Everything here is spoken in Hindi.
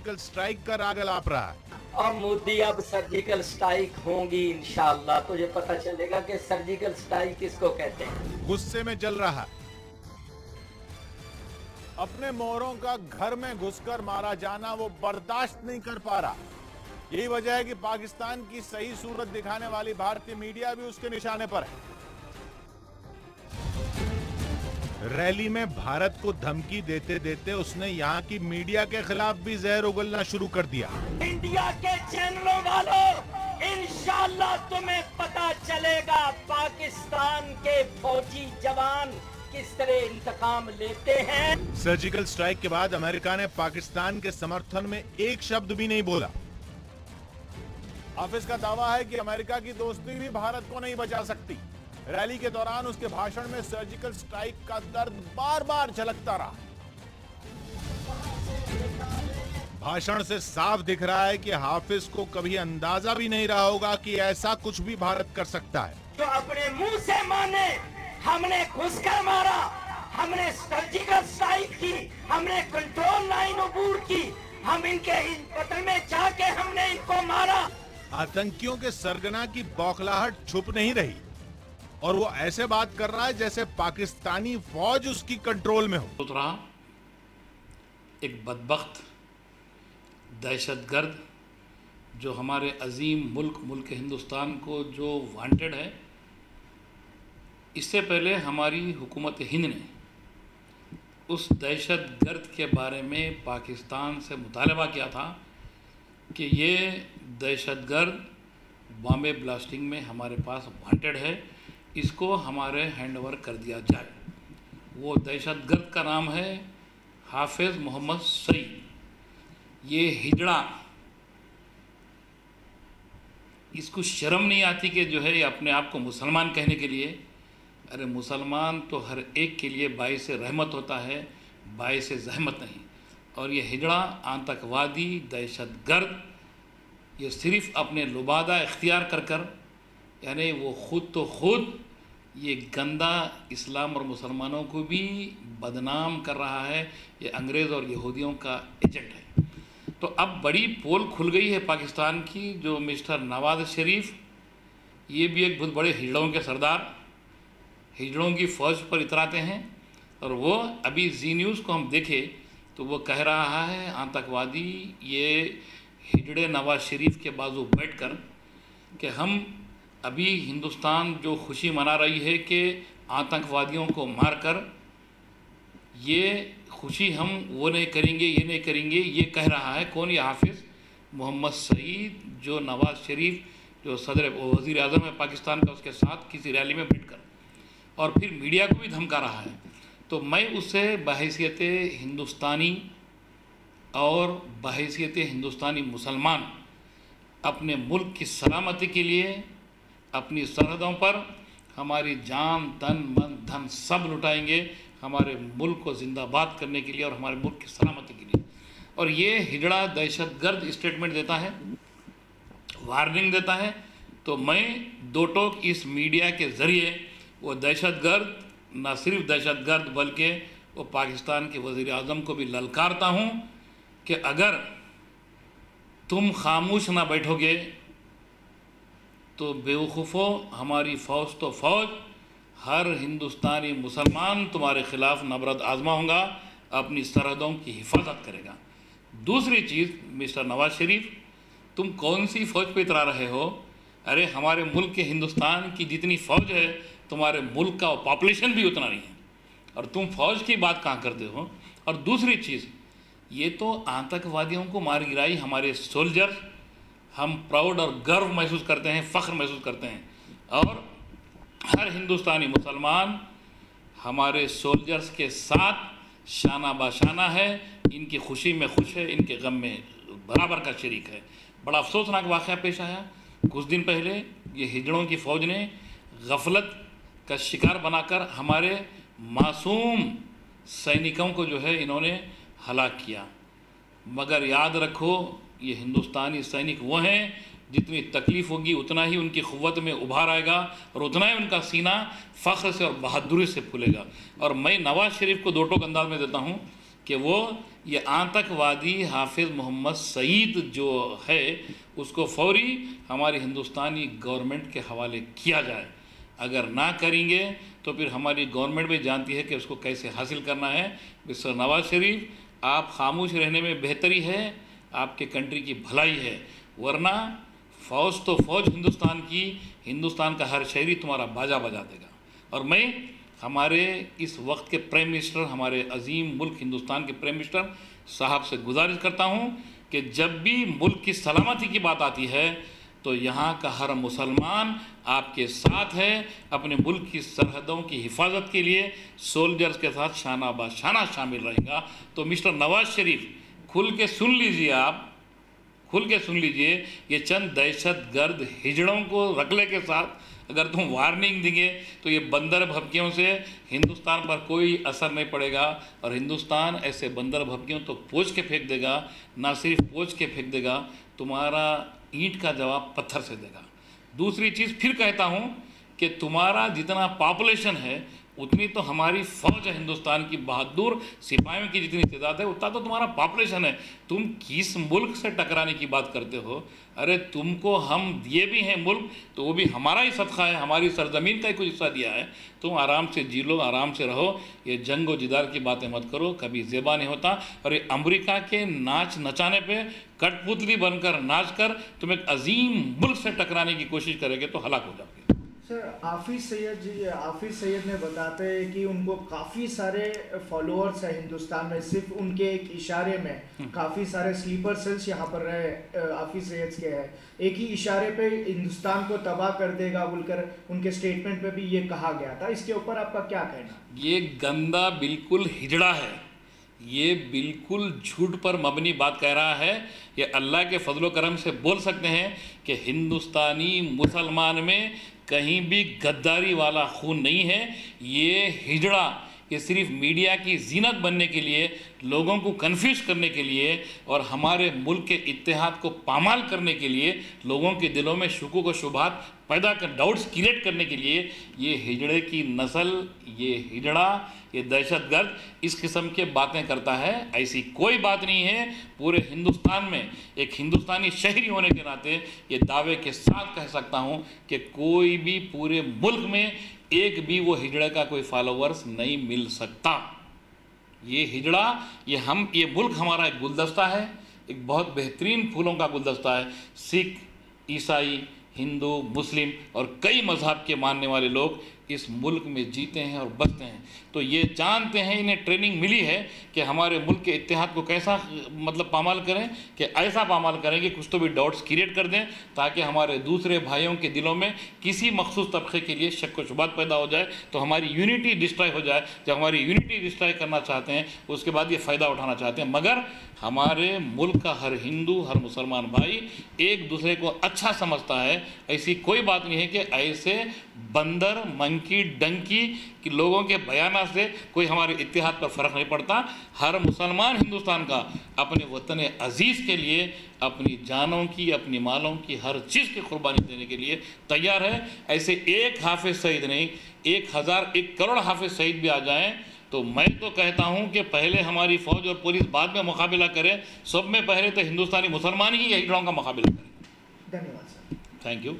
सर्जिकल स्ट्राइक का राग अलाप रहा है। और मोदी अब सर्जिकल स्ट्राइक होंगी इंशाअल्लाह, तुझे पता चलेगा कि सर्जिकल स्ट्राइक किसको कहते हैं। गुस्से में जल रहा है। अपने मोहरों का घर में घुसकर मारा जाना वो बर्दाश्त नहीं कर पा रहा। यही वजह है कि पाकिस्तान की सही सूरत दिखाने वाली भारतीय मीडिया भी उसके निशाने पर है। रैली में भारत को धमकी देते देते उसने यहां की मीडिया के खिलाफ भी जहर उगलना शुरू कर दिया। इंडिया के चैनलों वालों, इंशाअल्लाह तुम्हें पता चलेगा पाकिस्तान के फौजी जवान किस तरह इंतकाम लेते हैं। सर्जिकल स्ट्राइक के बाद अमेरिका ने पाकिस्तान के समर्थन में एक शब्द भी नहीं बोला। हाफिज का दावा है कि अमेरिका की दोस्ती भी भारत को नहीं बचा सकती। रैली के दौरान उसके भाषण में सर्जिकल स्ट्राइक का दर्द बार बार झलकता रहा। भाषण से साफ दिख रहा है कि हाफिज को कभी अंदाजा भी नहीं रहा होगा कि ऐसा कुछ भी भारत कर सकता है। जो अपने मुंह से माने, हमने घुसकर मारा, हमने सर्जिकल स्ट्राइक की, हमने कंट्रोल लाइन अबूर की, हम इनके पतन में जाके हमने इनको मारा। आतंकियों के सरगना की बौखलाहट छुप नहीं रही और वो ऐसे बात कर रहा है जैसे पाकिस्तानी फौज उसकी कंट्रोल में हो। सोच रहा एक बदबख्त दहशतगर्द जो हमारे अजीम मुल्क हिंदुस्तान को जो वांटेड है, इससे पहले हमारी हुकूमत हिंद ने उस दहशतगर्द के बारे में पाकिस्तान से मुतालबा किया था कि ये दहशतगर्द बॉम्बे ब्लास्टिंग में हमारे पास वांटेड है, इसको हमारे हैंडओवर कर दिया जाए। वो दहशतगर्द का नाम है हाफिज मोहम्मद सईद। ये हिजड़ा, इसको शर्म नहीं आती कि जो है अपने आप को मुसलमान कहने के लिए। अरे मुसलमान तो हर एक के लिए बाइस रहमत होता है, बाइस ज़हमत नहीं। और ये हिजड़ा आतंकवादी दहशतगर्द ये सिर्फ़ अपने लुबादा इख्तियार कर कर, यानी वो खुद ये गंदा इस्लाम और मुसलमानों को भी बदनाम कर रहा है। ये अंग्रेज़ और यहूदियों का एजेंट है। तो अब बड़ी पोल खुल गई है पाकिस्तान की। जो मिस्टर नवाज शरीफ, ये भी एक बहुत बड़े हिजड़ों के सरदार, हिजड़ों की फ़ौज पर इतराते हैं। और वो अभी जी न्यूज़ को हम देखें तो वो कह रहा है आतंकवादी ये हिजड़े नवाज शरीफ के बाजू बैठकर कि हम अभी हिंदुस्तान जो खुशी मना रही है कि आतंकवादियों को मारकर, ये खुशी हम वो नहीं करेंगे, ये नहीं करेंगे। ये कह रहा है कौन? ये हाफिज़ मोहम्मद सईद, जो नवाज शरीफ जो सदर वज़ीर आज़म है पाकिस्तान का, उसके साथ किसी रैली में बैठकर और फिर मीडिया को भी धमका रहा है। तो मैं उससे बहैसियत हिंदुस्तानी और बहैसियत हिंदुस्तानी मुसलमान अपने मुल्क की सलामती के लिए अपनी सरहदों पर हमारी जान, तन, मन, धन सब लुटाएंगे हमारे मुल्क को जिंदाबाद करने के लिए और हमारे मुल्क की सलामती के लिए। और ये हिजड़ा दहशतगर्द स्टेटमेंट देता है, वार्निंग देता है। तो मैं दो टोक इस मीडिया के ज़रिए वो दहशतगर्द, न सिर्फ दहशतगर्द बल्कि वो पाकिस्तान के वज़ीर आज़म को भी ललकारता हूँ कि अगर तुम खामोश ना बैठोगे तो बेवकूफ़ो, हमारी फ़ौज तो फ़ौज, हर हिंदुस्तानी मुसलमान तुम्हारे ख़िलाफ़ नबरत आज़मा होगा, अपनी सरहदों की हिफाजत करेगा। दूसरी चीज़, मिस्टर नवाज शरीफ, तुम कौन सी फ़ौज पे इतरा रहे हो? अरे हमारे मुल्क के हिंदुस्तान की जितनी फ़ौज है, तुम्हारे मुल्क का पॉपुलेशन भी उतना नहीं है, और तुम फ़ौज की बात कहाँ करते हो? और दूसरी चीज़, ये तो आतंकवादियों को मार गिराई हमारे सोल्जर्स, हम प्राउड और गर्व महसूस करते हैं, फ़ख्र महसूस करते हैं। और हर हिंदुस्तानी मुसलमान हमारे सोल्जर्स के साथ शाना बाशाना है, इनकी खुशी में खुश है, इनके गम में बराबर का शरीक है। बड़ा अफसोसनाक वाक़या पेश आया कुछ दिन पहले। ये हिजड़ों की फ़ौज ने गफलत का शिकार बनाकर हमारे मासूम सैनिकों को जो है इन्होंने हलाक किया। मगर याद रखो, ये हिंदुस्तानी सैनिक वो हैं, जितनी तकलीफ़ होगी उतना ही उनकी क़ुव्वत में उभार आएगा और उतना ही उनका सीना फ़ख्र से और बहादुरी से फूलेगा। और मैं नवाज़ शरीफ को दो टोक अंदाज में देता हूँ कि वो ये आतंकवादी हाफिज़ मोहम्मद सईद जो है उसको फौरी हमारी हिंदुस्तानी गवर्नमेंट के हवाले किया जाए। अगर ना करेंगे तो फिर हमारी गवर्नमेंट भी जानती है कि उसको कैसे हासिल करना है। मिस्टर नवाज शरीफ, आप खामोश रहने में बेहतरी है, आपके कंट्री की भलाई है, वरना फ़ौज तो फ़ौज हिंदुस्तान की, हिंदुस्तान का हर शहरी तुम्हारा बाजा बजा देगा। और मैं हमारे इस वक्त के प्राइम मिनिस्टर, हमारे अजीम मुल्क हिंदुस्तान के प्राइम मिनिस्टर साहब से गुजारिश करता हूँ कि जब भी मुल्क की सलामती की बात आती है तो यहाँ का हर मुसलमान आपके साथ है। अपने मुल्क की सरहदों की हिफाजत के लिए सोल्जर्स के साथ शाना बाशाना शामिल रहेगा। तो मिस्टर नवाज शरीफ, खुल के सुन लीजिए, आप खुल के सुन लीजिए, ये चंद दहशतगर्द हिजड़ों को रगले के साथ अगर तुम वार्निंग देंगे तो ये बंदर भभकियों से हिंदुस्तान पर कोई असर नहीं पड़ेगा। और हिंदुस्तान ऐसे बंदर भभकियों तो पोंछ के फेंक देगा, ना सिर्फ पोंछ के फेंक देगा, तुम्हारा ईंट का जवाब पत्थर से देगा। दूसरी चीज़ फिर कहता हूँ कि तुम्हारा जितना पॉपुलेशन है उतनी तो हमारी फ़ौज है, हिंदुस्तान की बहादुर सिपाहियों की जितनी तादाद है उतना तो तुम्हारा पॉपुलेशन है। तुम किस मुल्क से टकराने की बात करते हो? अरे तुमको हम दिए भी हैं मुल्क, तो वो भी हमारा ही सदका है, हमारी सरजमीन का ही कुछ हिस्सा दिया है। तुम आराम से जी लो, आराम से रहो, ये जंग व जिदार की बातें मत करो, कभी ज़ेबा नहीं होता। और ये अमेरिका के नाच नचाने पे कठपुतली बनकर नाच कर तुम एक अजीम मुल्क से टकराने की कोशिश करोगे तो हलाक हो जाओगे। सर, हाफिज़ सईद ने बताते हैं कि उनको काफ़ी सारे फॉलोअर्स हैं हिंदुस्तान में, सिर्फ उनके एक इशारे में काफ़ी सारे स्लीपर सेल्स यहाँ पर रहे हाफिज़ सईद के हैं। एक ही इशारे पे हिंदुस्तान को तबाह कर देगा बोलकर उनके स्टेटमेंट पे भी ये कहा गया था। इसके ऊपर आपका क्या कहना? ये गंदा बिल्कुल हिजड़ा है, ये बिल्कुल झूठ पर मबनी बात कह रहा है। ये अल्लाह के फजलो करम से बोल सकते हैं कि हिंदुस्तानी मुसलमान में कहीं भी गद्दारी वाला खून नहीं है। ये हिजड़ा ये सिर्फ मीडिया की जीनत बनने के लिए, लोगों को कन्फ्यूज करने के लिए और हमारे मुल्क के इत्तेहाद को पामाल करने के लिए, लोगों के दिलों में शुकूक व शुबहात पैदा कर डाउट्स क्रिएट करने के लिए ये हिजड़े की नस्ल, ये हिजड़ा, ये दहशतगर्द इस किस्म के बातें करता है। ऐसी कोई बात नहीं है। पूरे हिंदुस्तान में एक हिंदुस्तानी शहरी होने के नाते ये दावे के साथ कह सकता हूँ कि कोई भी पूरे मुल्क में एक भी वो हिजड़े का कोई फॉलोवर्स नहीं मिल सकता। ये हिजड़ा, ये मुल्क हमारा एक गुलदस्ता है, एक बहुत बेहतरीन फूलों का गुलदस्ता है। सिख, ईसाई, हिंदू, मुस्लिम और कई मज़हब के मानने वाले लोग इस मुल्क में जीते हैं और बसते हैं। तो ये जानते हैं, इन्हें ट्रेनिंग मिली है कि हमारे मुल्क के इत्तेहाद को कैसा मतलब पामाल करें, कि ऐसा पामाल करें कि कुछ तो भी डाउट्स क्रिएट कर दें ताकि हमारे दूसरे भाइयों के दिलों में किसी मखसूस तबके के लिए शक व शुबहात पैदा हो जाए, तो हमारी यूनिटी डिस्ट्रॉय हो जाए। जब हमारी यूनिटी डिस्ट्रॉय करना चाहते हैं उसके बाद ये फ़ायदा उठाना चाहते हैं। मगर हमारे मुल्क का हर हिंदू, हर मुसलमान भाई एक दूसरे को अच्छा समझता है। ऐसी कोई बात नहीं है कि ऐसे बंदर, मंकी, डंकी कि लोगों के बयाना से कोई हमारे इत्तेहाद पर फ़र्क नहीं पड़ता। हर मुसलमान हिंदुस्तान का अपने वतन अज़ीज़ के लिए अपनी जानों की, अपनी मालों की हर चीज़ की कुर्बानी देने के लिए तैयार है। ऐसे एक हाफिज़ सईद नहीं, 1000, 1 करोड़ हाफिज़ सईद भी आ जाएं तो मैं तो कहता हूं कि पहले हमारी फ़ौज और पुलिस बाद में मुकाबला करे। सब में पहले तो हिंदुस्तानी मुसलमान ही हिजड़ों का मुकाबला करें। धन्यवाद सर। Thank you.